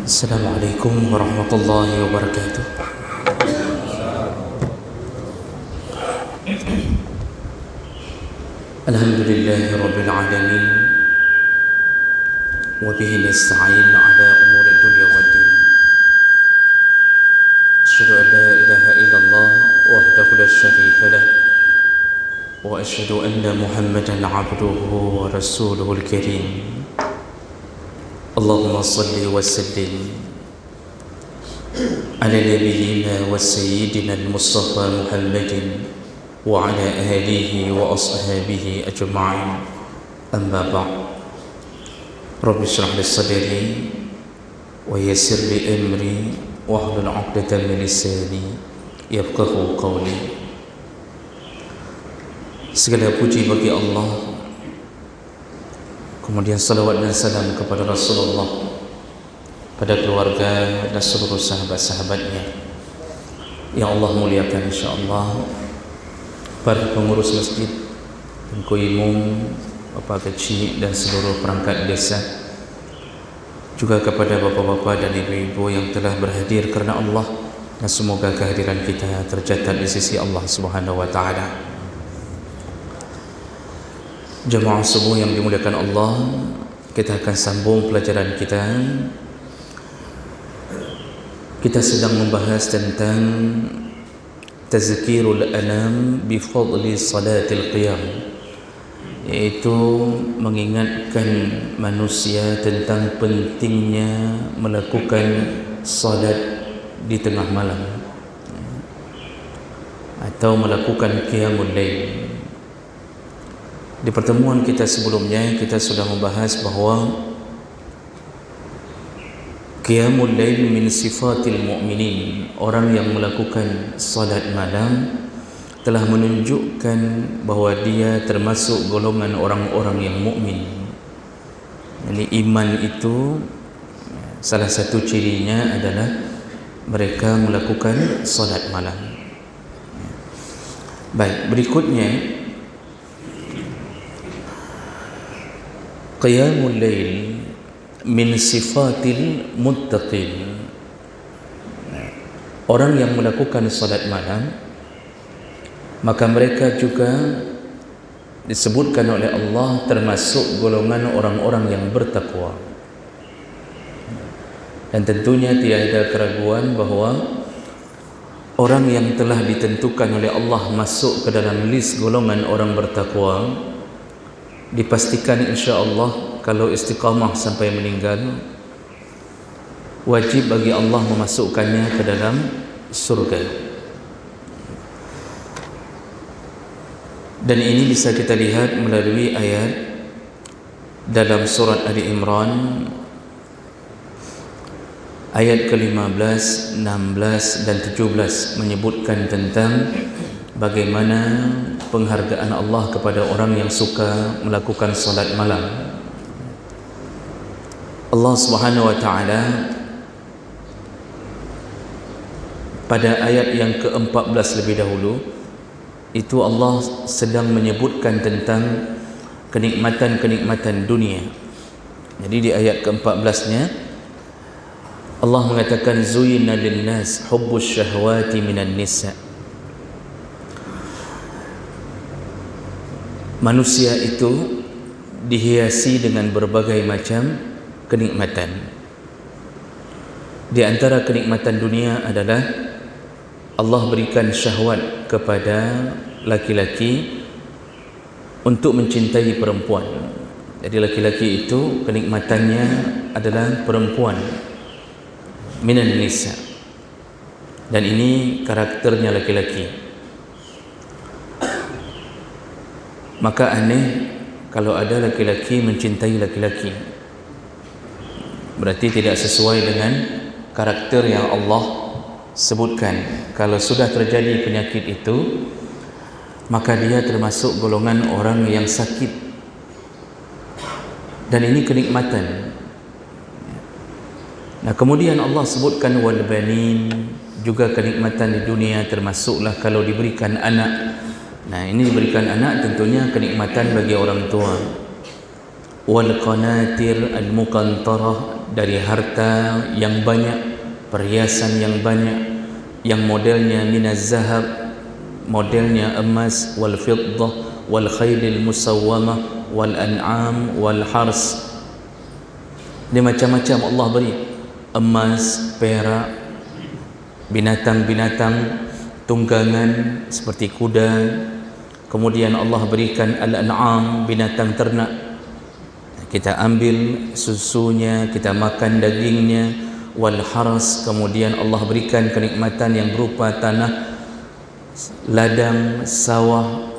Assalamualaikum warahmatullahi wabarakatuh. Alhamdulillahi rabbil alamin, wa bihi nasta'in ala umuri dunya waddin. Asyhadu an la ilaha illallah wahdahu la syarika lah, wa asyhadu anna Muhammadan abduhu wa rasuluhul karim. Allahumma salli wa sallim ala nabiyyina wa sayyidina al-Mustafa Muhammadin wa ala alihi wa ashabihi ajma'in. Amma ba'd. Rabbi shrah li sadri wa yassir li amri wahlul 'uqdatam min lisani yafqahu qawli. Segala puji bagi Allah, kemudian salawat dan salam kepada Rasulullah, pada keluarga dan seluruh sahabat-sahabatnya yang Allah muliakan insyaAllah, para pengurus masjid, Tengku Imum, Bapak Kecil dan seluruh perangkat desa, juga kepada bapa-bapa dan ibu-ibu yang telah berhadir kerana Allah, dan semoga kehadiran kita tercatat di sisi Allah Subhanahu wa Ta'ala. Jemaah subuh yang dimuliakan Allah, kita akan sambung pelajaran kita. Kita sedang membahas tentang tazkirul anam bi fadli salatil qiyam, iaitu mengingatkan manusia tentang pentingnya melakukan salat di tengah malam atau melakukan qiyamul lail. Di pertemuan kita sebelumnya, kita sudah membahas bahawa qiyamul lail min sifatil mu'minin, orang yang melakukan salat malam telah menunjukkan bahawa dia termasuk golongan orang-orang yang mukmin. Jadi iman itu salah satu cirinya adalah mereka melakukan salat malam. Baik, berikutnya qiyamul lail min sifatil muttaqin, orang yang melakukan salat malam maka mereka juga disebutkan oleh Allah termasuk golongan orang-orang yang bertakwa. Dan tentunya tiada keraguan bahawa orang yang telah ditentukan oleh Allah masuk ke dalam list golongan orang bertakwa, dipastikan insya-Allah kalau istiqamah sampai meninggal, wajib bagi Allah memasukkannya ke dalam surga. Dan ini bisa kita lihat melalui ayat dalam surat Ali Imran ayat ke-15, 16 dan 17 menyebutkan tentang bagaimana penghargaan Allah kepada orang yang suka melakukan salat malam. Allah Subhanahu wa Ta'ala pada ayat yang ke-14 lebih dahulu itu Allah sedang menyebutkan tentang kenikmatan-kenikmatan dunia. Jadi di ayat ke-14-nya Allah mengatakan zuyina lin-nas hubbus syahwati minan nisa. Manusia itu dihiasi dengan berbagai macam kenikmatan. Di antara kenikmatan dunia adalah Allah berikan syahwat kepada laki-laki untuk mencintai perempuan. Jadi laki-laki itu kenikmatannya adalah perempuan, minan nisa. Dan ini karakternya laki-laki. Maka aneh kalau ada laki-laki mencintai laki-laki, berarti tidak sesuai dengan karakter yang Allah sebutkan. Kalau sudah terjadi penyakit itu, maka dia termasuk golongan orang yang sakit. Dan ini kenikmatan. Nah, kemudian Allah sebutkan wal banin, juga kenikmatan di dunia termasuklah kalau diberikan anak. Nah, ini diberikan anak tentunya kenikmatan bagi orang tua. wal qanatir al muqantarah, dari harta yang banyak, perhiasan yang banyak, yang modelnya minaz zahab, modelnya emas, wal fiddah wal khailil musawwamah wal an'am wal hars. Ini macam-macam Allah beri, emas, perak, binatang-binatang tunggangan seperti kuda. Kemudian Allah berikan al-an'am, binatang ternak, kita ambil susunya, kita makan dagingnya. Wal haras, kemudian Allah berikan kenikmatan yang berupa tanah, ladang, sawah.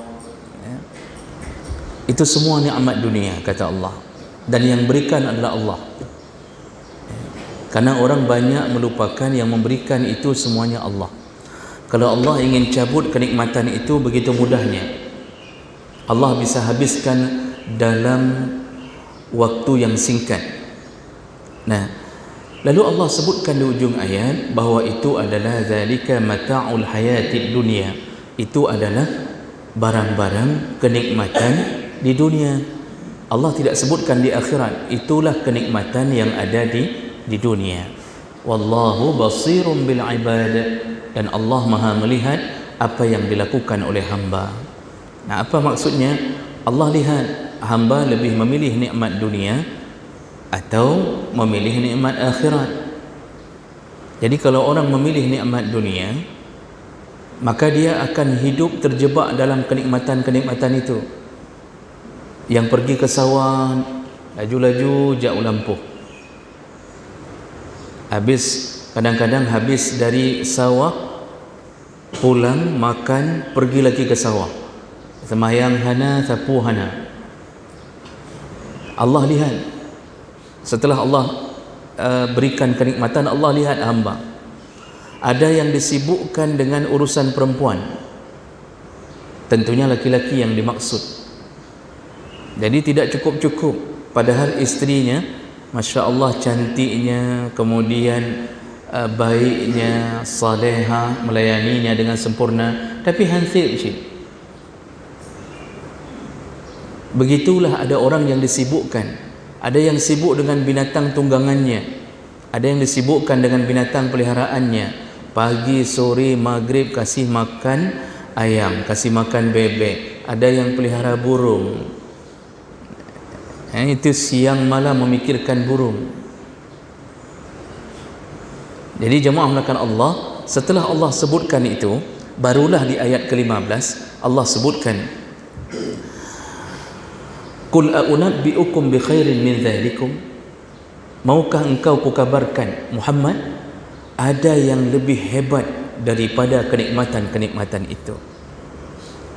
Itu semua nikmat dunia, kata Allah, dan yang berikan adalah Allah. Karena orang banyak melupakan yang memberikan itu semuanya Allah. Kalau Allah ingin cabut kenikmatan itu begitu mudahnya. Allah bisa habiskan dalam waktu yang singkat. Nah, lalu Allah sebutkan di ujung ayat bahawa itu adalah zalika mata'ul hayatid dunia. Itu adalah barang-barang kenikmatan di dunia. Allah tidak sebutkan di akhirat. Itulah kenikmatan yang ada di dunia. Wallahu basirun bil ibad, dan Allah Maha melihat apa yang dilakukan oleh hamba. Nah, apa maksudnya? Allah lihat hamba lebih memilih nikmat dunia atau memilih nikmat akhirat. Jadi kalau orang memilih nikmat dunia, maka dia akan hidup terjebak dalam kenikmatan-kenikmatan itu. Yang pergi ke sawah, laju-laju jauh lampuh. Kadang-kadang habis dari sawah, pulang, makan, pergi lagi ke sawah. Semayang hana, sapu hana. Allah lihat. Setelah Allah berikan kenikmatan, Allah lihat hamba. Ada yang disibukkan dengan urusan perempuan, tentunya laki-laki yang dimaksud. Jadi tidak cukup-cukup, padahal istrinya Masya Allah cantiknya, kemudian baiknya, salehah, melayaninya dengan sempurna, tapi hansip cik. Begitulah ada orang yang disibukkan. Ada yang sibuk dengan binatang tunggangannya, ada yang disibukkan dengan binatang peliharaannya. Pagi, sore, maghrib kasih makan ayam, kasih makan bebek. Ada yang pelihara burung, itu siang malam memikirkan burung. Jadi jemaah melakukan Allah, setelah Allah sebutkan itu, barulah di ayat ke-15 Allah sebutkan, Qul a'unabbi'ukum bi khairin min dzalikum, maukah engkau kukabarkan Muhammad, ada yang lebih hebat daripada kenikmatan-kenikmatan itu.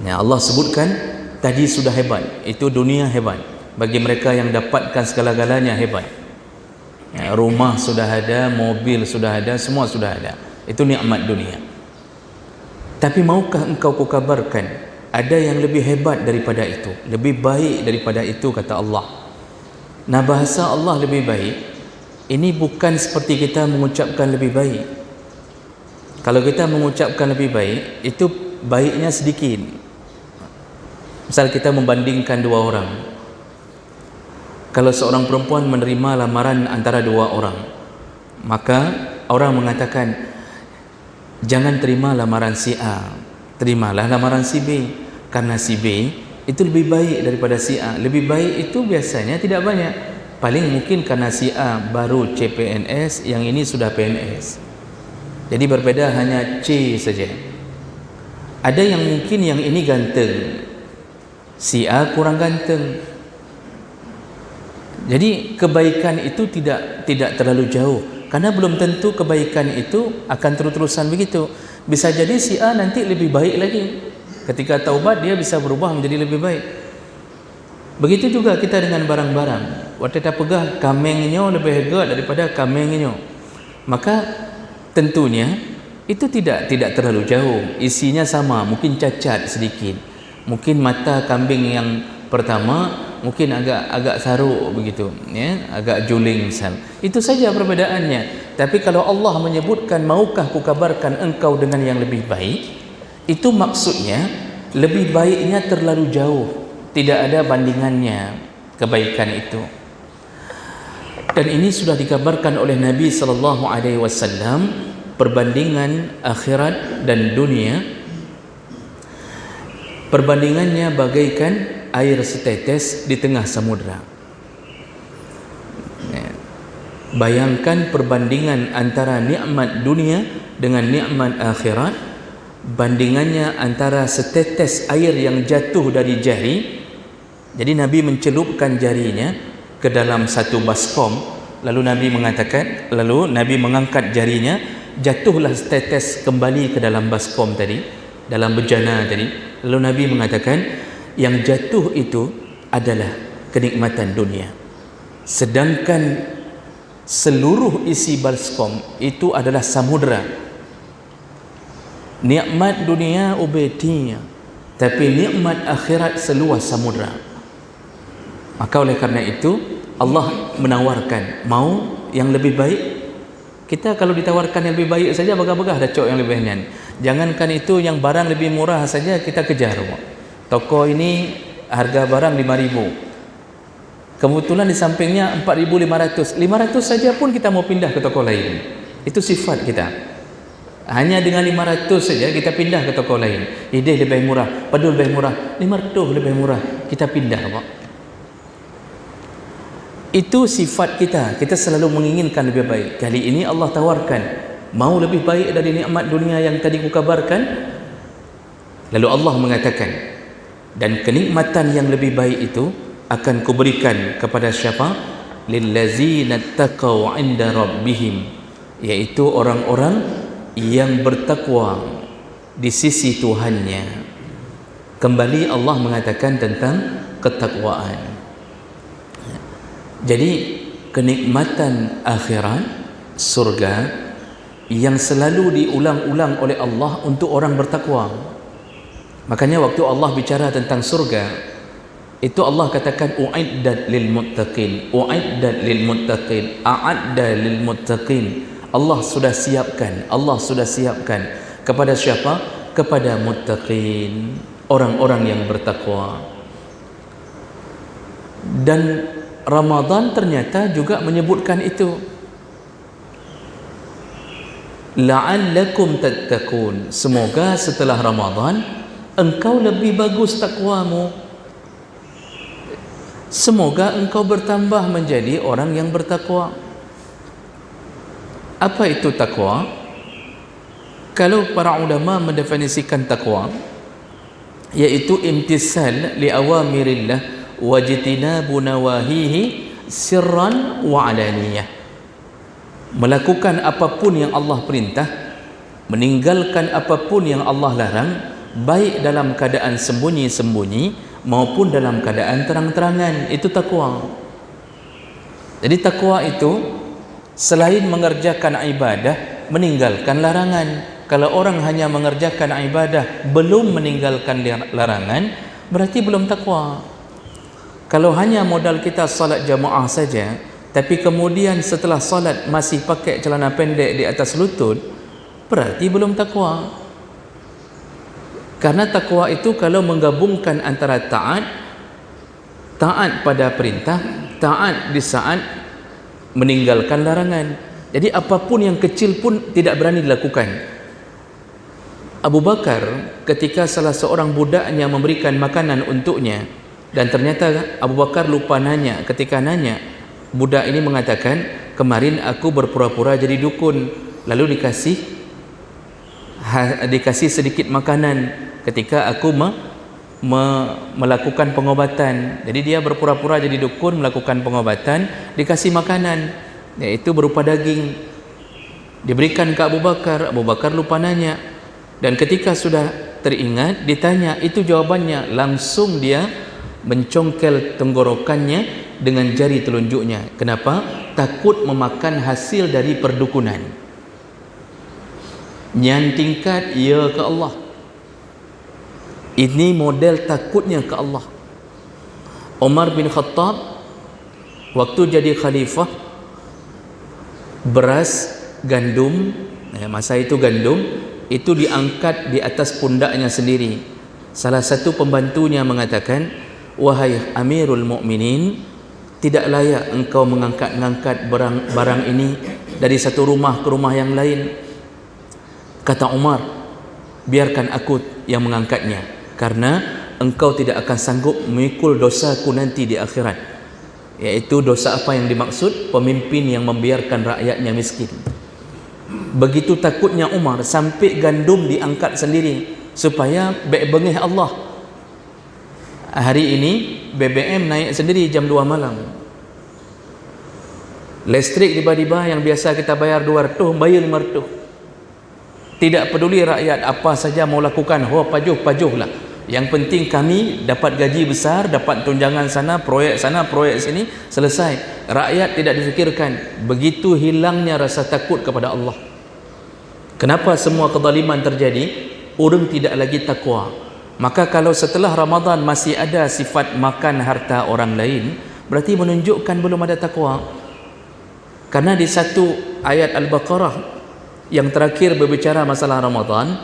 Nah, Allah sebutkan tadi sudah hebat, itu dunia hebat. Bagi mereka yang dapatkan segala-galanya hebat. Ya, rumah sudah ada, mobil sudah ada, semua sudah ada. Itu nikmat dunia. Tapi maukah engkau kukabarkan ada yang lebih hebat daripada itu, lebih baik daripada itu, kata Allah. Nah, bahasa Allah lebih baik ini bukan seperti kita mengucapkan lebih baik. Kalau kita mengucapkan lebih baik, itu baiknya sedikit. Misal kita membandingkan dua orang. Kalau seorang perempuan menerima lamaran antara dua orang, maka orang mengatakan, jangan terima lamaran si A, terimalah lamaran si B, karena si B itu lebih baik daripada si A. Lebih baik itu biasanya tidak banyak, paling mungkin karena si A baru CPNS, yang ini sudah PNS, jadi berbeda hanya C saja. Ada yang mungkin yang ini ganteng, si A kurang ganteng. Jadi kebaikan itu tidak terlalu jauh, karena belum tentu kebaikan itu akan terus-terusan begitu. Bisa jadi si A nanti lebih baik lagi, ketika taubat dia bisa berubah menjadi lebih baik. Begitu juga kita dengan barang-barang. Waktu kita pegah kamengnya lebih hebat daripada kamengnya, maka tentunya itu tidak terlalu jauh. Isinya sama, mungkin cacat sedikit, mungkin mata kambing yang pertama mungkin agak saruk begitu, ya, agak juling misal. Itu saja perbedaannya. Tapi kalau Allah menyebutkan maukah kukabarkan engkau dengan yang lebih baik, itu maksudnya lebih baiknya terlalu jauh, tidak ada bandingannya. kebaikan itu. Dan ini sudah dikabarkan oleh Nabi sallallahu alaihi wasallam, perbandingan akhirat dan dunia, perbandingannya bagaikan air setetes di tengah samudra. Bayangkan perbandingan antara nikmat dunia dengan nikmat akhirat, bandingannya antara setetes air yang jatuh dari jari. Jadi Nabi mencelupkan jarinya ke dalam satu baskom, lalu Nabi mengangkat jarinya, jatuhlah setetes kembali ke dalam baskom tadi, dalam bejana tadi. Lalu Nabi mengatakan, yang jatuh itu adalah kenikmatan dunia, sedangkan seluruh isi baskom itu adalah samudra. Nikmat dunia ubetinya, tapi nikmat akhirat seluas samudra. Maka oleh karena itu Allah menawarkan, mau yang lebih baik. Kita kalau ditawarkan yang lebih baik saja, bagah-bagah dah cok yang lebih baiknya. Jangankan itu, yang barang lebih murah saja kita kejar. Toko ini harga barang 5.000, kebetulan di sampingnya 4.500, 500 saja pun kita mau pindah ke toko lain. Itu sifat kita. Hanya dengan 500 saja kita pindah ke toko lain. Hidih lebih murah, padul lebih murah, 500 lebih murah, kita pindah, Pak. Itu sifat kita. Kita selalu menginginkan lebih baik. Kali ini Allah tawarkan, mau lebih baik dari nikmat dunia yang tadi kukabarkan. Lalu Allah mengatakan, dan kenikmatan yang lebih baik itu akan kuberikan kepada siapa? Lillazina taqaw 'inda rabbihim, yaitu orang-orang yang bertakwa di sisi Tuhannya. Kembali Allah mengatakan tentang ketakwaan. Jadi kenikmatan akhirat, surga, yang selalu diulang-ulang oleh Allah untuk orang bertakwa. Makanya waktu Allah bicara tentang surga, itu Allah katakan u'iddat lil muttaqin, u'iddat lil muttaqin, a'adda lil muttaqin. Allah sudah siapkan kepada siapa? Kepada muttaqin, orang-orang yang bertakwa. Dan Ramadan ternyata juga menyebutkan itu, la'allakum tattaqun, semoga setelah Ramadan engkau lebih bagus takwamu, semoga engkau bertambah menjadi orang yang bertakwa. Apa itu takwa? Kalau para ulama mendefinisikan takwa, yaitu imtisal li awamirillah wajtinabu nawahihi sirran wa alaniyah, melakukan apapun yang Allah perintah, meninggalkan apapun yang Allah larang, baik dalam keadaan sembunyi-sembunyi maupun dalam keadaan terang-terangan. Itu takwa. Jadi takwa itu selain mengerjakan ibadah, meninggalkan larangan. Kalau orang hanya mengerjakan ibadah belum meninggalkan larangan, berarti belum takwa. Kalau hanya modal kita salat jamaah saja, tapi kemudian setelah salat masih pakai celana pendek di atas lutut, berarti belum takwa. Karena takwa itu kalau menggabungkan antara taat pada perintah, taat di saat meninggalkan larangan. Jadi apapun yang kecil pun tidak berani dilakukan. Abu Bakar ketika salah seorang budaknya memberikan makanan untuknya, dan ternyata Abu Bakar lupa nanya. Ketika nanya, budak ini mengatakan, kemarin aku berpura-pura jadi dukun, lalu dikasih sedikit makanan ketika aku melakukan pengobatan. Jadi dia berpura-pura jadi dukun, melakukan pengobatan, dikasih makanan, yaitu berupa daging, diberikan ke Abu Bakar. Abu Bakar lupa nanya, dan ketika sudah teringat ditanya, itu jawabannya, langsung dia mencongkel tenggorokannya dengan jari telunjuknya. Kenapa? Takut memakan hasil dari perdukunan. Nyantingkat ya ke Allah. Ini model takutnya ke Allah. Umar bin Khattab waktu jadi khalifah, beras, gandum, masa itu gandum itu diangkat di atas pundaknya sendiri. Salah satu pembantunya mengatakan, wahai Amirul Mukminin, tidak layak engkau mengangkat-ngangkat barang ini dari satu rumah ke rumah yang lain. Kata Umar, biarkan aku yang mengangkatnya, karena engkau tidak akan sanggup memikul dosaku nanti di akhirat. Yaitu dosa apa yang dimaksud? Pemimpin yang membiarkan rakyatnya miskin. Begitu takutnya Umar sampai gandum diangkat sendiri supaya bengih Allah. Hari ini BBM naik sendiri jam 2 malam. Listrik tiba-tiba yang biasa kita bayar 200 bayar 500. Tidak peduli rakyat apa saja mau lakukan, pajuh-pajuhlah. Yang penting kami dapat gaji besar, dapat tunjangan sana, proyek sini, selesai. Rakyat tidak difikirkan. Begitu hilangnya rasa takut kepada Allah. Kenapa semua kezaliman terjadi? Orang tidak lagi takwa. Maka kalau setelah Ramadan masih ada sifat makan harta orang lain, berarti menunjukkan belum ada takwa. Karena di satu ayat Al-Baqarah yang terakhir berbicara masalah Ramadan,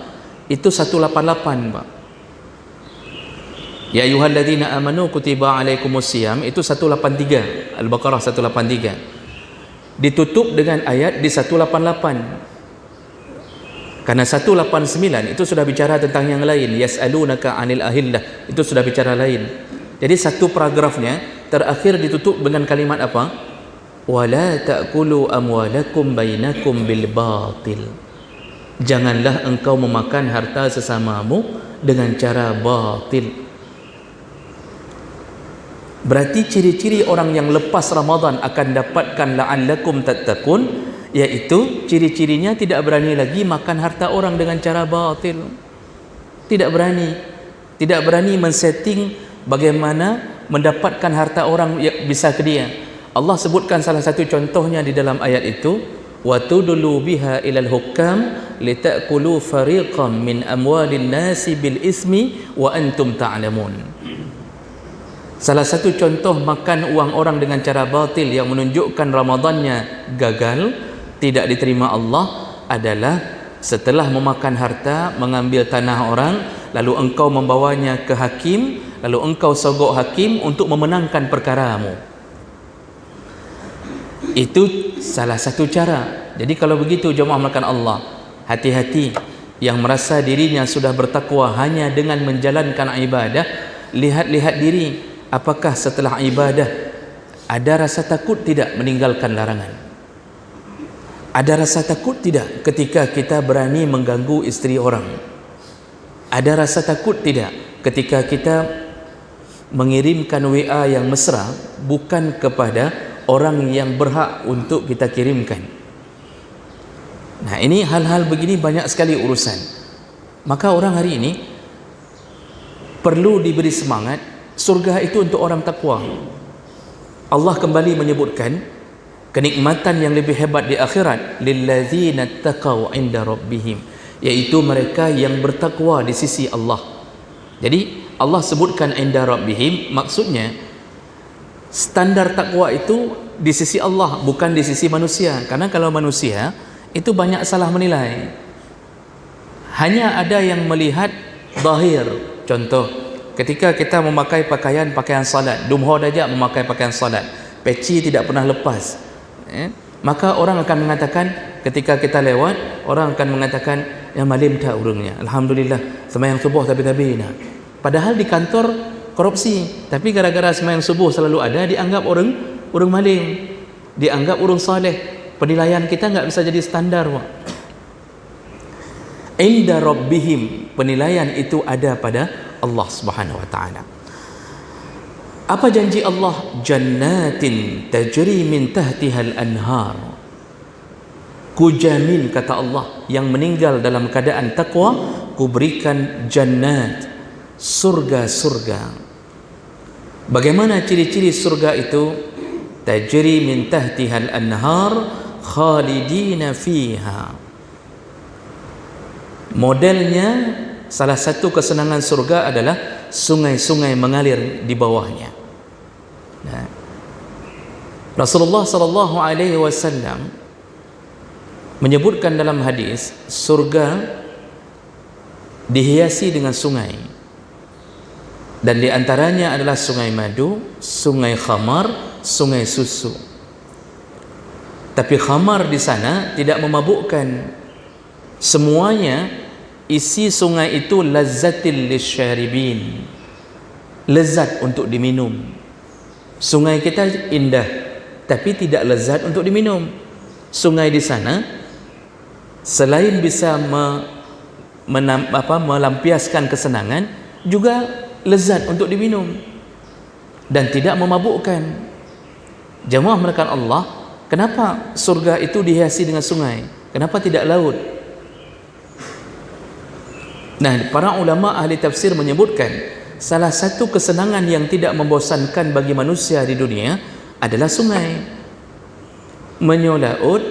itu 188, Pak. Ya ayyuhalladzina amanu kutiba alaikumusiyam, itu 183, Al-Baqarah 183. Ditutup dengan ayat di 188. Karena 189 itu sudah bicara tentang yang lain. Yas'alunaka 'anil ahillah, itu sudah bicara lain. Jadi satu paragrafnya terakhir ditutup dengan kalimat apa? Wala ta'kulu amwalakum bainakum bil batil. Janganlah engkau memakan harta sesamamu dengan cara batil. Berarti ciri-ciri orang yang lepas Ramadan akan dapatkan la'allakum tattaqun, yaitu ciri-cirinya tidak berani lagi makan harta orang dengan cara batil. Tidak berani men-setting bagaimana mendapatkan harta orang yang bisa ke dia. Allah sebutkan salah satu contohnya di dalam ayat itu, wa tudlu biha ilal hukam litakulu fariqam min amwalin nasi bil ismi wa antum ta'lamun. Salah satu contoh makan uang orang dengan cara batil yang menunjukkan Ramadannya gagal, tidak diterima Allah, adalah setelah memakan harta, mengambil tanah orang, lalu engkau membawanya ke hakim, lalu engkau sogok hakim untuk memenangkan perkaramu. Itu salah satu cara. Jadi kalau begitu jemaah melakukan Allah, hati-hati yang merasa dirinya sudah bertakwa hanya dengan menjalankan ibadah. Lihat-lihat diri, apakah setelah ibadah ada rasa takut tidak meninggalkan larangan? Ada rasa takut tidak ketika kita berani mengganggu isteri orang? Ada rasa takut tidak ketika kita mengirimkan WA yang mesra bukan kepada orang yang berhak untuk kita kirimkan? Nah, ini hal-hal begini banyak sekali urusan. Maka orang hari ini perlu diberi semangat. Surga itu untuk orang takwa. Allah kembali menyebutkan kenikmatan yang lebih hebat di akhirat, lilladzina taqaw 'inda rabbihim, yaitu mereka yang bertakwa di sisi Allah. Jadi Allah sebutkan 'inda rabbihim, maksudnya standar takwa itu di sisi Allah, bukan di sisi manusia. Karena kalau manusia itu banyak salah menilai. Hanya ada yang melihat zahir. Contoh, ketika kita memakai pakaian salat, dumhod aja memakai pakaian salat, peci tidak pernah lepas, maka orang akan mengatakan, ketika kita lewat, orang akan mengatakan, yang malim tak urungnya, alhamdulillah sembahyang subuh tapi nah. Padahal di kantor korupsi, tapi gara-gara sembahyang subuh selalu ada, dianggap orang malim, dianggap orang saleh. Penilaian kita nggak bisa jadi standar, Pak. Inda rabbihim, penilaian itu ada pada Allah Subhanahu wa taala. Apa janji Allah? Jannatin tajri min tahtihal anhar. Kujamin, kata Allah, yang meninggal dalam keadaan takwa, kuberikan jannat, surga-surga. Bagaimana ciri-ciri surga itu? Tajri min tahtihal anhar khalidina fiha. Modelnya, salah satu kesenangan surga adalah sungai-sungai mengalir di bawahnya. Nah, Rasulullah sallallahu alaihi wasallam menyebutkan dalam hadis, surga dihiasi dengan sungai. Dan di antaranya adalah sungai madu, sungai khamar, sungai susu. Tapi khamar di sana tidak memabukkan. Semuanya isi sungai itu lazzatil lisyaribin, lezat untuk diminum. Sungai kita indah, tapi tidak lezat untuk diminum. Sungai di sana selain bisa melampiaskan kesenangan, juga lezat untuk diminum dan tidak memabukkan. Jemaah melakukan Allah, kenapa surga itu dihiasi dengan sungai? Kenapa tidak laut? Nah, para ulama ahli tafsir menyebutkan salah satu kesenangan yang tidak membosankan bagi manusia di dunia adalah sungai. Menyo laut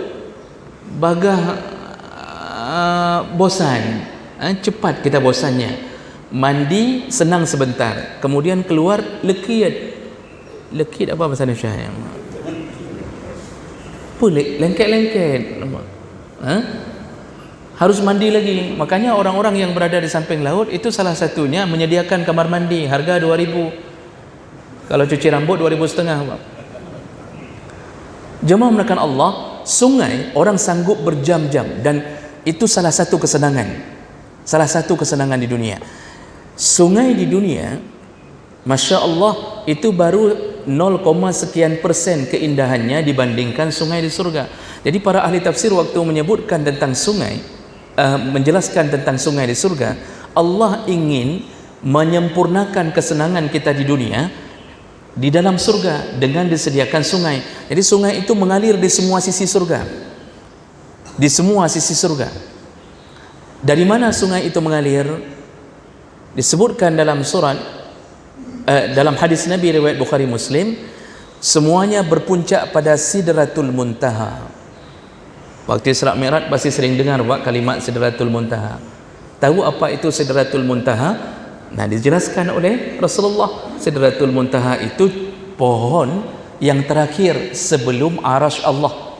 bagah bosan, cepat kita bosannya. Mandi senang sebentar, kemudian keluar lekit. Lekit apa bahasa Indonesia? Pelik, lengket-lengket. Harus mandi lagi. Makanya orang-orang yang berada di samping laut itu salah satunya menyediakan kamar mandi, harga 2.000. Kalau cuci rambut 2.500 bang. Jemaah melakukan Allah, sungai orang sanggup berjam-jam, dan itu salah satu kesenangan. Salah satu kesenangan di dunia. Sungai di dunia, Masya Allah, itu baru 0, sekian persen keindahannya dibandingkan sungai di surga. Jadi para ahli tafsir waktu menyebutkan tentang sungai, menjelaskan tentang sungai di surga, Allah ingin menyempurnakan kesenangan kita di dunia di dalam surga dengan disediakan sungai. Jadi sungai itu mengalir di semua sisi surga. Di semua sisi surga. Dari mana sungai itu mengalir? Disebutkan dalam surat, dalam hadis Nabi riwayat Bukhari Muslim, semuanya berpuncak pada Sidratul Muntaha. Waktu Isra Mi'raj pasti sering dengar kalimat Sidratul Muntaha. Tahu apa itu Sidratul Muntaha? Nah, dijelaskan oleh Rasulullah, Sidratul Muntaha itu pohon yang terakhir sebelum arasy Allah.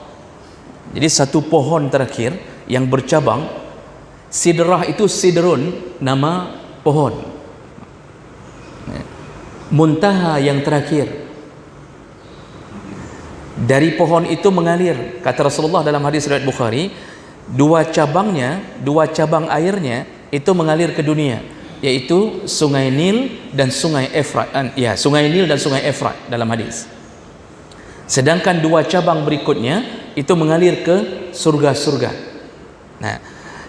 Jadi satu pohon terakhir yang bercabang. Sidrah itu sidrun, nama pohon. Muntaha yang terakhir. Dari pohon itu mengalir, kata Rasulullah dalam hadis riwayat Bukhari, dua cabang airnya itu mengalir ke dunia, yaitu Sungai Nil dan Sungai Efrat. Sungai Nil dan Sungai Efrat dalam hadis. Sedangkan dua cabang berikutnya itu mengalir ke surga-surga. Nah,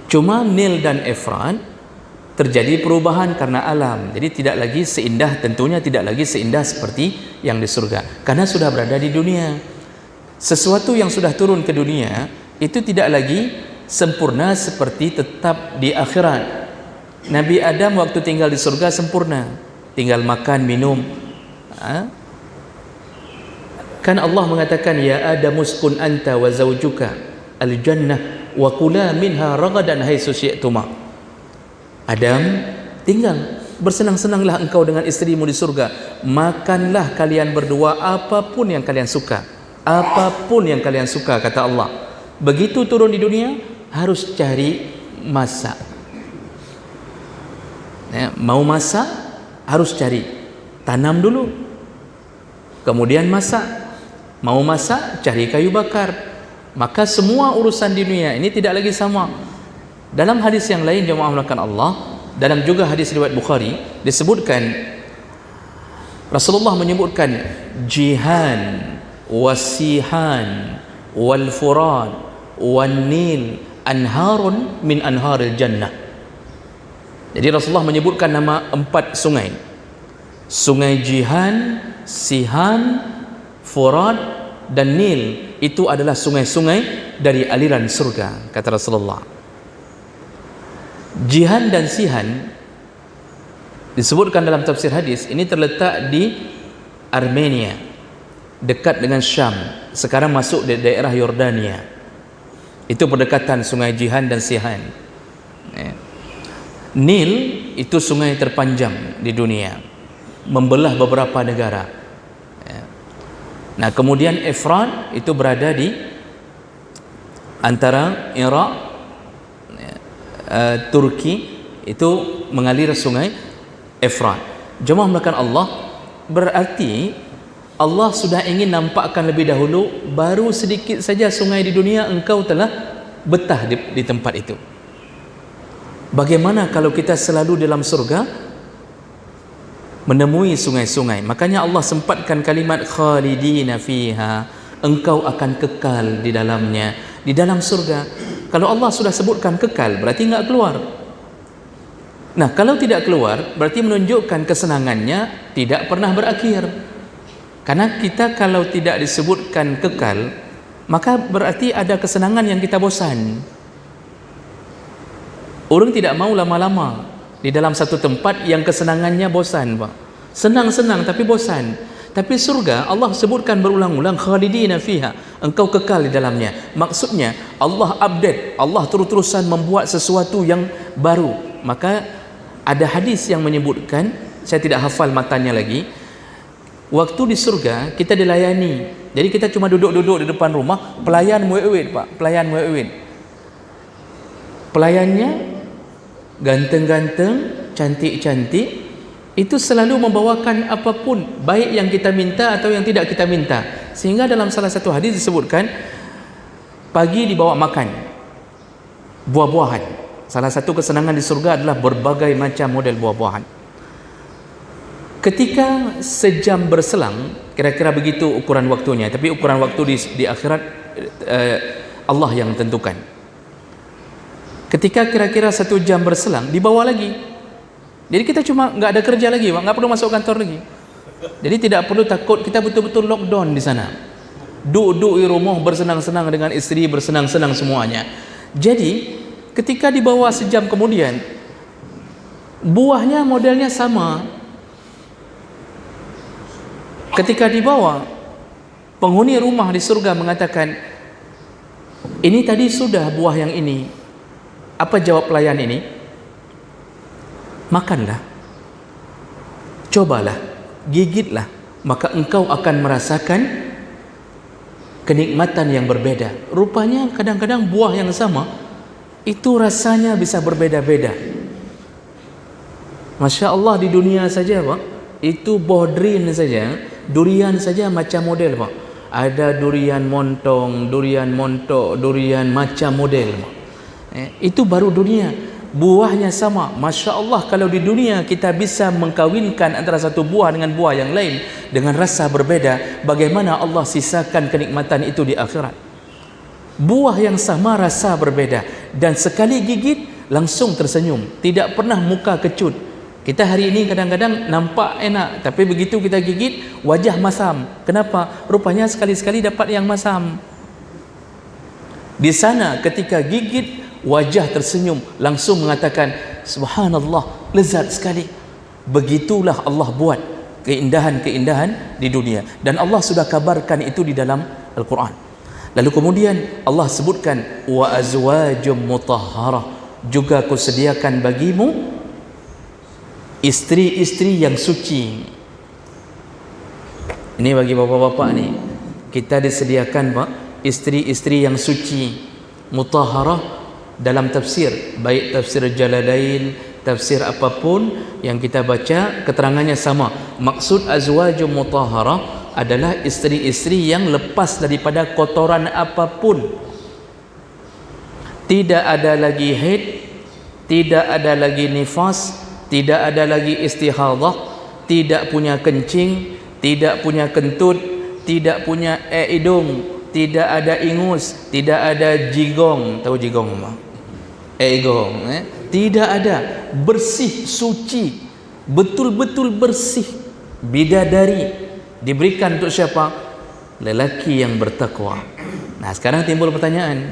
cuma Nil dan Efrat terjadi perubahan karena alam. Jadi tentunya tidak lagi seindah seperti yang di surga, karena sudah berada di dunia. Sesuatu yang sudah turun ke dunia itu tidak lagi sempurna seperti tetap di akhirat. Nabi Adam waktu tinggal di surga sempurna, tinggal makan, minum. Kan Allah mengatakan, ya Adam uskun anta wa zawjuka al-jannah wa kula minha ragadan haitsu syi'tuma. Adam, tinggal, bersenang-senanglah engkau dengan istrimu di surga, makanlah kalian berdua apapun yang kalian suka, apapun yang kalian suka, kata Allah. Begitu turun di dunia harus cari masak. Mau masak harus cari, tanam dulu, kemudian masak. Mau masak cari kayu bakar. Maka semua urusan di dunia ini tidak lagi sama. Dalam hadis yang lain, jemaah melakukan Allah, dalam juga hadis riwayat Bukhari, disebutkan Rasulullah menyebutkan jihan, wasihan, wal furat, wan nil, anharun min anharil jannah. Jadi Rasulullah menyebutkan nama 4 sungai. Sungai Jihan, Sihan, Furat dan Nil. Itu adalah sungai-sungai dari aliran surga, kata Rasulullah. Jihan dan Sihan disebutkan dalam tafsir hadis ini terletak di Armenia, dekat dengan Syam. Sekarang masuk di daerah Yordania. Itu berdekatan sungai Jihan dan Sihan. Nil itu sungai terpanjang di dunia, membelah beberapa negara. Nah, kemudian Efrat itu berada di antara Iraq, Turki, itu mengalir sungai Efrat. Jemaah melakukan Allah, berarti Allah sudah ingin nampakkan lebih dahulu, baru sedikit saja sungai di dunia engkau telah betah di tempat itu. Bagaimana kalau kita selalu dalam surga menemui sungai-sungai? Makanya Allah sempatkan kalimat khalidina fiha, engkau akan kekal di dalamnya, di dalam surga. Kalau Allah sudah sebutkan kekal, berarti enggak keluar. Nah, kalau tidak keluar, berarti menunjukkan kesenangannya tidak pernah berakhir. Karena kita kalau tidak disebutkan kekal, maka berarti ada kesenangan yang kita bosan. Orang tidak mau lama-lama di dalam satu tempat yang kesenangannya bosan, Pak. Senang-senang tapi bosan. Tapi surga Allah sebutkan berulang-ulang khalidina fiha, engkau kekal di dalamnya. Maksudnya Allah update, Allah terus-terusan membuat sesuatu yang baru. Maka ada hadis yang menyebutkan, saya tidak hafal matanya lagi, waktu di surga kita dilayani. Jadi kita cuma duduk-duduk di depan rumah, pelayan muewit, Pak, pelayan muewit. Pelayannya ganteng-ganteng, cantik-cantik, itu selalu membawakan apapun, baik yang kita minta atau yang tidak kita minta. Sehingga dalam salah satu hadis disebutkan, pagi dibawa makan buah-buahan. Salah satu kesenangan di surga adalah berbagai macam model buah-buahan. Ketika sejam berselang, kira-kira begitu ukuran waktunya, tapi ukuran waktu di akhirat Allah yang tentukan. Ketika kira-kira 1 jam berselang, dibawa lagi. Jadi kita cuma nggak ada kerja lagi, nggak perlu masuk kantor lagi. Jadi tidak perlu takut, kita betul-betul lockdown di sana. Duduk di rumah bersenang-senang dengan istri, bersenang-senang semuanya. Jadi ketika dibawa sejam kemudian, buahnya modelnya sama. Ketika dibawa, penghuni rumah di surga mengatakan, ini tadi sudah buah yang ini. Apa jawab pelayan ini? Makanlah, cobalah, gigitlah, maka engkau akan merasakan kenikmatan yang berbeda. Rupanya kadang-kadang buah yang sama itu rasanya bisa berbeda-beda. Masya Allah, di dunia saja, Pak, itu bodrin saja, durian saja macam model, Pak. Ada durian montong, durian montok, durian macam model, Pak. Itu baru dunia, buahnya sama. Masya Allah, kalau di dunia kita bisa mengkawinkan antara satu buah dengan buah yang lain dengan rasa berbeda, bagaimana Allah sisakan kenikmatan itu di akhirat? Buah yang sama, rasa berbeda, dan sekali gigit langsung tersenyum, tidak pernah muka kecut. Kita hari ini kadang-kadang nampak enak, tapi begitu kita gigit wajah masam. Kenapa? Rupanya sekali-sekali dapat yang masam. Di sana ketika gigit wajah tersenyum, langsung mengatakan subhanallah, lezat sekali. Begitulah Allah buat keindahan-keindahan di dunia, dan Allah sudah kabarkan itu di dalam Al-Quran. Lalu kemudian Allah sebutkan wa azwajum mutahharah, juga aku sediakan bagimu istri-istri yang suci. Ini bagi bapak-bapak ni, kita disediakan, Pak, istri-istri yang suci, mutahharah. Dalam tafsir, baik tafsir Jalalain, tafsir apapun yang kita baca, keterangannya sama. Maksud azwajum mutahharah adalah istri-istri yang lepas daripada kotoran apapun. Tidak ada lagi haid, tidak ada lagi nifas, tidak ada lagi istihadah, tidak punya kencing, tidak punya kentut, tidak punya hidung, tidak ada ingus, tidak ada jigong. Tahu jigong, Mak? Egong, tidak ada. Bersih, suci, betul-betul bersih. Bidadari diberikan untuk siapa? Lelaki yang bertakwa. Nah, sekarang timbul pertanyaan,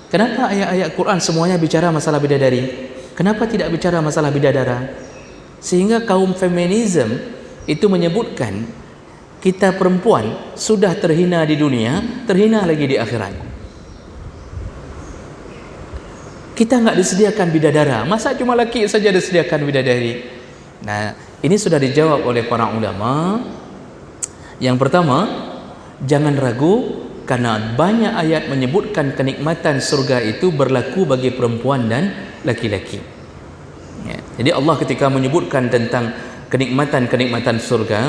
kenapa ayat-ayat Quran semuanya bicara masalah bidadari? Kenapa tidak bicara masalah bidadara? Sehingga kaum feminisme itu menyebutkan kita perempuan sudah terhina di dunia, terhina lagi di akhirat. Kita enggak disediakan bidadara, masa cuma laki saja disediakan bidadari? Nah, ini sudah dijawab oleh para ulama. Yang pertama, jangan ragu, karena banyak ayat menyebutkan kenikmatan surga itu berlaku bagi perempuan dan laki-laki. Ya, jadi Allah ketika menyebutkan tentang kenikmatan surga,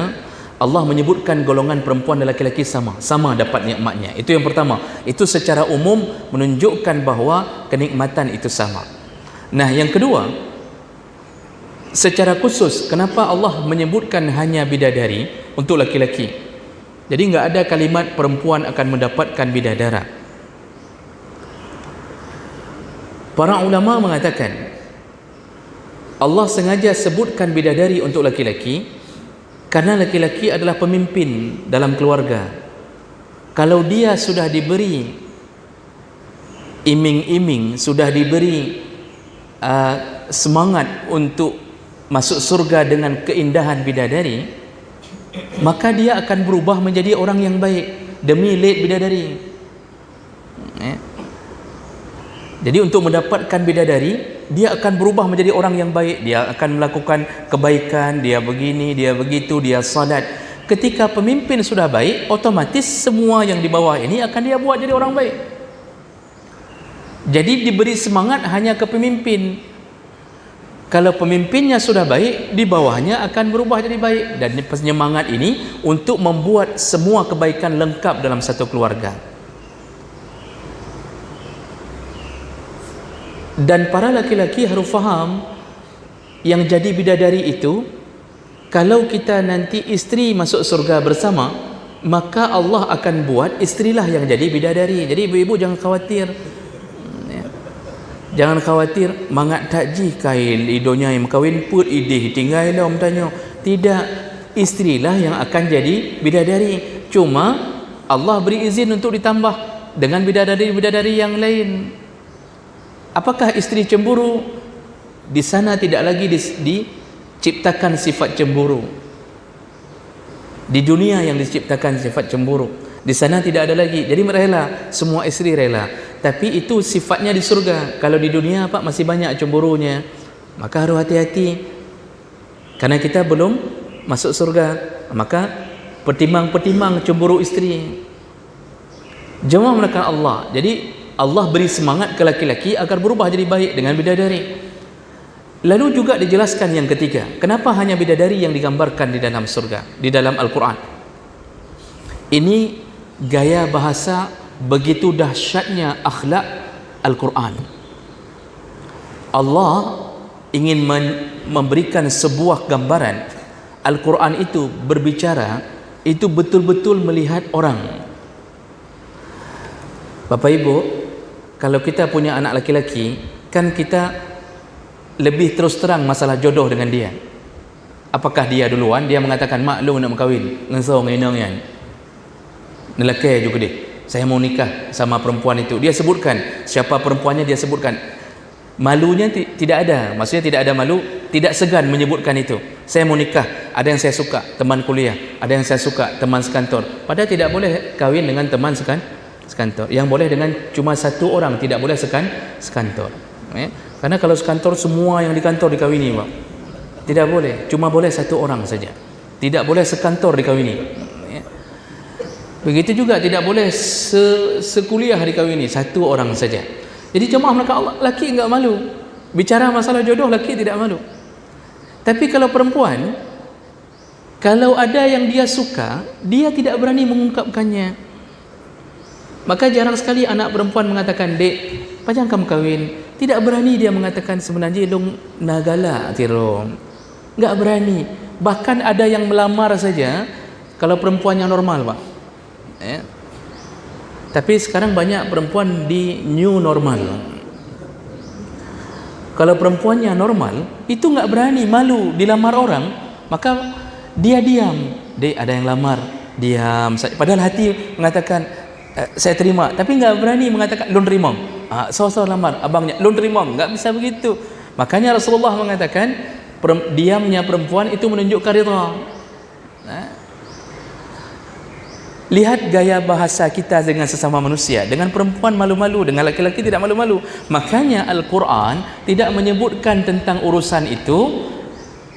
Allah menyebutkan golongan perempuan dan laki-laki sama dapat nikmatnya. Itu yang pertama. Itu secara umum menunjukkan bahawa kenikmatan itu sama. Nah, yang kedua, secara khusus kenapa Allah menyebutkan hanya bidadari untuk laki-laki? Jadi enggak ada kalimat perempuan akan mendapatkan bidadara. Para ulama mengatakan Allah sengaja sebutkan bidadari untuk laki-laki karena laki-laki adalah pemimpin dalam keluarga. Kalau dia sudah diberi iming-iming, sudah diberi semangat untuk masuk surga dengan keindahan bidadari, maka dia akan berubah menjadi orang yang baik demi lihat bidadari. Jadi untuk mendapatkan bidadari, dia akan berubah menjadi orang yang baik. Dia akan melakukan kebaikan, dia begini, dia begitu, dia salat. Ketika pemimpin sudah baik, otomatis semua yang di bawah ini akan dia buat jadi orang baik. Jadi diberi semangat hanya ke pemimpin. Kalau pemimpinnya sudah baik, di bawahnya akan berubah jadi baik. Dan penyemangat ini untuk membuat semua kebaikan lengkap dalam satu keluarga. Dan para laki-laki harus faham yang jadi bidadari itu, kalau kita nanti isteri masuk surga bersama, maka Allah akan buat isterilah yang jadi bidadari. Jadi ibu-ibu jangan khawatir. Jangan khawatir mangat takji kail idonya yang kahwin put idih tinggal lah tanya. Tidak, isterilah yang akan jadi bidadari. Cuma Allah beri izin untuk ditambah dengan bidadari-bidadari yang lain. Apakah isteri cemburu? Di sana tidak lagi diciptakan sifat cemburu. Di dunia yang diciptakan sifat cemburu, di sana tidak ada lagi. Jadi rela, semua isteri rela. Tapi itu sifatnya di surga. Kalau di dunia masih banyak cemburunya. Maka harus hati-hati. Karena kita belum masuk surga, maka pertimbang-pertimbang cemburu isteri. Jemaah melakukan Allah. Jadi Allah beri semangat ke laki-laki agar berubah jadi baik dengan bidadari. Lalu juga dijelaskan yang ketiga, kenapa hanya bidadari yang digambarkan di dalam surga, di dalam Al-Quran. Ini gaya bahasa begitu dahsyatnya akhlak Al-Quran. Allah ingin memberikan sebuah gambaran. Al-Quran itu berbicara, itu betul-betul melihat orang. Bapak Ibu, kalau kita punya anak laki-laki, kan kita lebih terus terang masalah jodoh dengan dia. Apakah dia duluan, dia mengatakan, mak lu nak berkahwin ngensau nginang yan, nelaki juga dia, saya mau nikah sama perempuan itu. Dia sebutkan siapa perempuannya, dia sebutkan. Malunya tidak ada, maksudnya tidak ada malu, tidak segan menyebutkan itu. Saya mau nikah, ada yang saya suka, teman kuliah, ada yang saya suka, teman sekantor. Padahal tidak boleh kahwin dengan teman sekantor. Yang boleh dengan cuma satu orang, tidak boleh sekantor. Karena kalau sekantor, semua yang di kantor dikawini, Pak. Tidak boleh, cuma boleh satu orang saja. Tidak boleh sekantor dikawini. Begitu juga tidak boleh sekuliah dikawini, satu orang saja. Jadi jemaah melakukan Allah, laki enggak malu bicara masalah jodoh, laki tidak malu. Tapi kalau perempuan, kalau ada yang dia suka, dia tidak berani mengungkapkannya. Maka jarang sekali anak perempuan mengatakan, dek, pajang kamu kahwin. Tidak berani dia mengatakan sebenarnya long nagala tirong. Enggak berani. Bahkan ada yang melamar saja kalau perempuan yang normal, Pak. Tapi sekarang banyak perempuan di new normal. Kalau perempuannya normal, itu enggak berani, malu dilamar orang, maka dia diam. Dek, ada yang lamar, diam. Padahal hati mengatakan, saya terima, tapi enggak berani mengatakan lun terima. So lamar abangnya lun terima, enggak bisa begitu. Makanya Rasulullah mengatakan diamnya perempuan itu menunjukkan ridha. Lihat gaya bahasa kita dengan sesama manusia. Dengan perempuan malu-malu, dengan laki-laki tidak malu-malu. Makanya Al-Quran tidak menyebutkan tentang urusan itu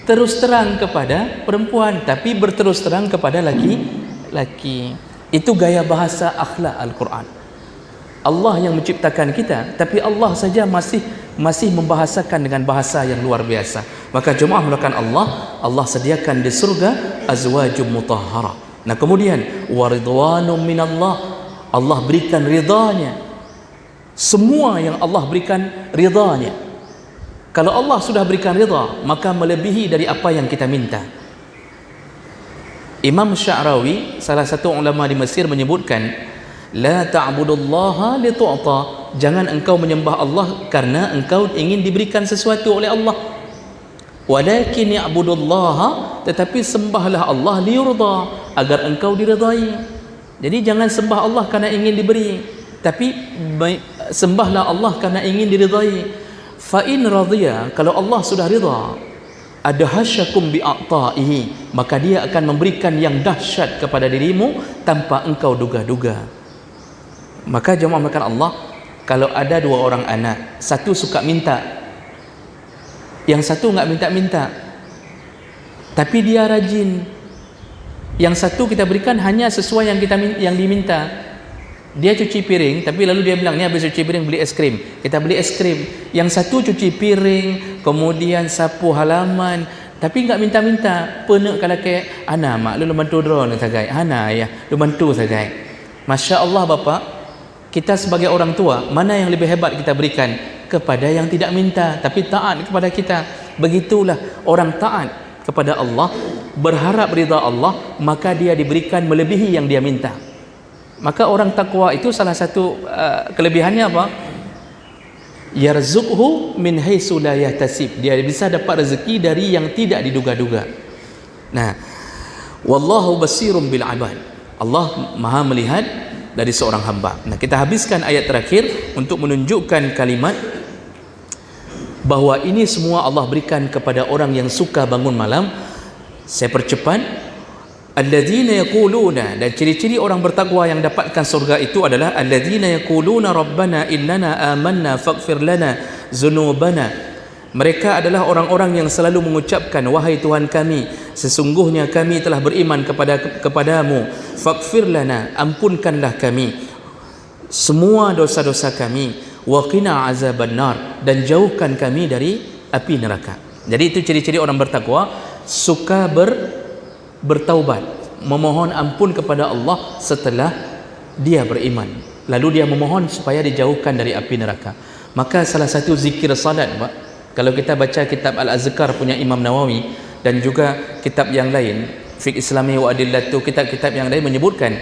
terus terang kepada perempuan, tapi berterus terang kepada laki-laki. Itu gaya bahasa akhlak Al-Quran. Allah yang menciptakan kita, tapi Allah saja masih membahasakan dengan bahasa yang luar biasa. Maka jemaah mulakan Allah sediakan di surga azwajum mutahhara. Nah kemudian waridwanum minallah, Allah berikan ridhanya. Semua yang Allah berikan ridhanya. Kalau Allah sudah berikan ridha, maka melebihi dari apa yang kita minta. Imam Sya'rawi, salah satu ulama di Mesir, menyebutkan la ta'budullaha li tu'ta, jangan engkau menyembah Allah karena engkau ingin diberikan sesuatu oleh Allah. Walakin ya'budullaha, tetapi sembahlah Allah liyurda, agar engkau diridai. Jadi jangan sembah Allah karena ingin diberi, tapi sembahlah Allah karena ingin diridai. Fa in radhiya, kalau Allah sudah ridha, adhasyakum bi'ata'ihi, maka dia akan memberikan yang dahsyat kepada dirimu tanpa engkau duga-duga. Maka jemaah makan Allah, kalau ada dua orang anak, satu suka minta, yang satu enggak minta-minta, tapi dia rajin. Yang satu kita berikan hanya sesuai yang diminta. Dia cuci piring, tapi lalu dia bilang, ni habis cuci piring beli es krim. Kita beli es krim. Yang satu cuci piring, kemudian sapu halaman, tapi enggak minta-minta. Penek kalau ke ana mak lu bantu drone sagai. Ana ya, lu bantu sagai. Masya-Allah Bapak, kita sebagai orang tua, mana yang lebih hebat kita berikan? Kepada yang tidak minta tapi taat kepada kita. Begitulah orang taat kepada Allah, berharap ridha Allah, maka dia diberikan melebihi yang dia minta. Maka orang takwa itu salah satu kelebihannya apa? Yarzuqhu min haitsu la yahtasib, dia bisa dapat rezeki dari yang tidak diduga-duga. Nah, wallahu basirum bil ibad, Allah Maha melihat dari seorang hamba. Nah, kita habiskan ayat terakhir untuk menunjukkan kalimat bahawa ini semua Allah berikan kepada orang yang suka bangun malam. Saya percepat. Alladzina yaquluna, dan ciri-ciri orang bertakwa yang dapatkan surga itu adalah alladzina yaquluna rabbana innana amanna faghfir lana dzunubana. Mereka adalah orang-orang yang selalu mengucapkan, wahai Tuhan kami, sesungguhnya kami telah beriman kepadamu, faghfir lana, ampunkanlah kami semua dosa-dosa kami, wa qina azabannar, dan jauhkan kami dari api neraka. Jadi itu ciri-ciri orang bertakwa, suka bertaubat, memohon ampun kepada Allah setelah dia beriman, lalu dia memohon supaya dijauhkan dari api neraka. Maka salah satu zikir salat, Pak, kalau kita baca kitab Al-Azkar punya Imam Nawawi dan juga kitab yang lain, Fiqh Islami wa Adillatu, kitab-kitab yang lain menyebutkan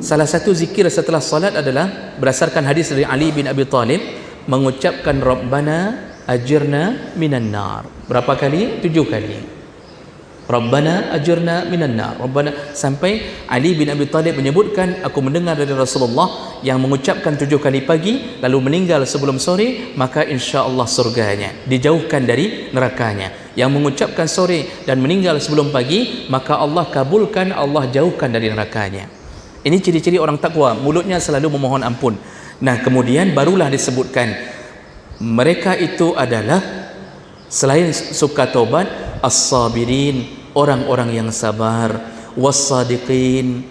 salah satu zikir setelah salat adalah berdasarkan hadis dari Ali bin Abi Talib, mengucapkan Rabbana ajirna minan nar. Berapa kali? 7 kali. Rabbana ajirna minan nar. Rabbana, sampai Ali bin Abi Talib menyebutkan, aku mendengar dari Rasulullah yang mengucapkan 7 kali pagi lalu meninggal sebelum sore, maka insya-Allah surganya, dijauhkan dari nerakanya. Yang mengucapkan sore dan meninggal sebelum pagi, maka Allah kabulkan, Allah jauhkan dari nerakanya. Ini ciri-ciri orang takwa, mulutnya selalu memohon ampun. Nah, kemudian barulah disebutkan mereka itu adalah selain suka taubat, as-sabirin, orang-orang yang sabar, was-sadiqin,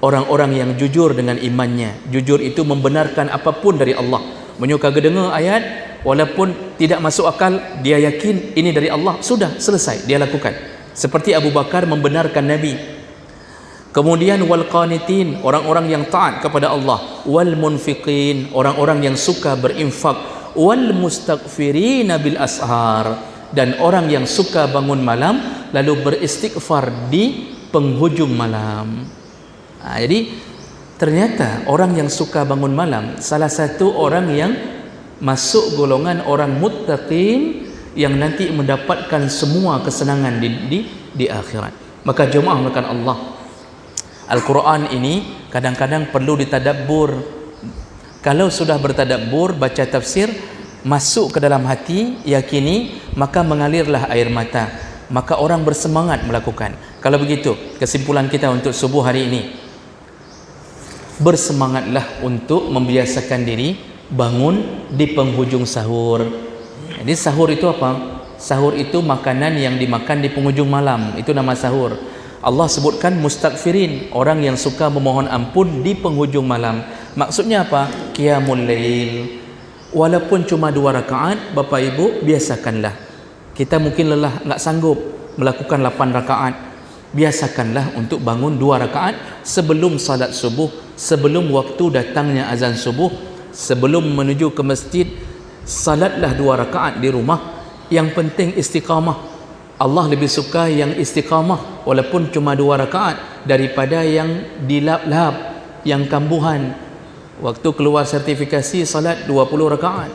orang-orang yang jujur dengan imannya. Jujur itu membenarkan apapun dari Allah. Menyuka dengar ayat, walaupun tidak masuk akal, dia yakin ini dari Allah, sudah selesai, dia lakukan. Seperti Abu Bakar membenarkan Nabi. Kemudian wal qanitin, orang-orang yang taat kepada Allah, wal munfiqin, orang-orang yang suka berinfak, wal mustaghfirina bil ashar, dan orang yang suka bangun malam lalu beristighfar di penghujung malam. Jadi ternyata orang yang suka bangun malam salah satu orang yang masuk golongan orang muttaqin yang nanti mendapatkan semua kesenangan di akhirat. Maka jemaah melakukan Allah, Al-Quran ini kadang-kadang perlu ditadabbur. Kalau sudah bertadabbur, baca tafsir, masuk ke dalam hati, yakini, maka mengalirlah air mata, maka orang bersemangat melakukan. Kalau begitu, kesimpulan kita untuk subuh hari ini, bersemangatlah untuk membiasakan diri bangun di penghujung sahur. Jadi sahur itu apa? Sahur itu makanan yang dimakan di penghujung malam, itu nama sahur. Allah sebutkan mustaghfirin, orang yang suka memohon ampun di penghujung malam. Maksudnya apa? Qiyamul lail. Walaupun cuma 2 rakaat, Bapak Ibu biasakanlah. Kita mungkin lelah, nggak sanggup melakukan 8 rakaat. Biasakanlah untuk bangun 2 rakaat sebelum salat subuh, sebelum waktu datangnya azan subuh, sebelum menuju ke masjid. Salatlah 2 rakaat di rumah. Yang penting istiqamah. Allah lebih suka yang istiqamah walaupun cuma 2 rakaat daripada yang dilap-lap, yang kambuhan. Waktu keluar sertifikasi salat 20 rakaat,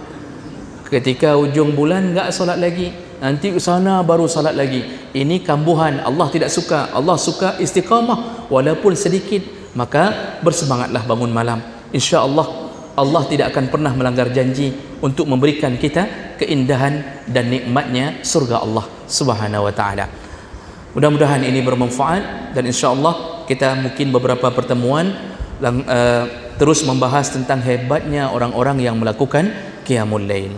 ketika ujung bulan enggak salat lagi, nanti ke sana baru salat lagi. Ini kambuhan. Allah tidak suka. Allah suka istiqamah walaupun sedikit. Maka bersemangatlah bangun malam. Insya-Allah Allah tidak akan pernah melanggar janji untuk memberikan kita keindahan dan nikmatnya surga Allah Subhanahu wa taala. Mudah-mudahan ini bermanfaat, dan insya-Allah kita mungkin beberapa pertemuan terus membahas tentang hebatnya orang-orang yang melakukan qiyamul lail.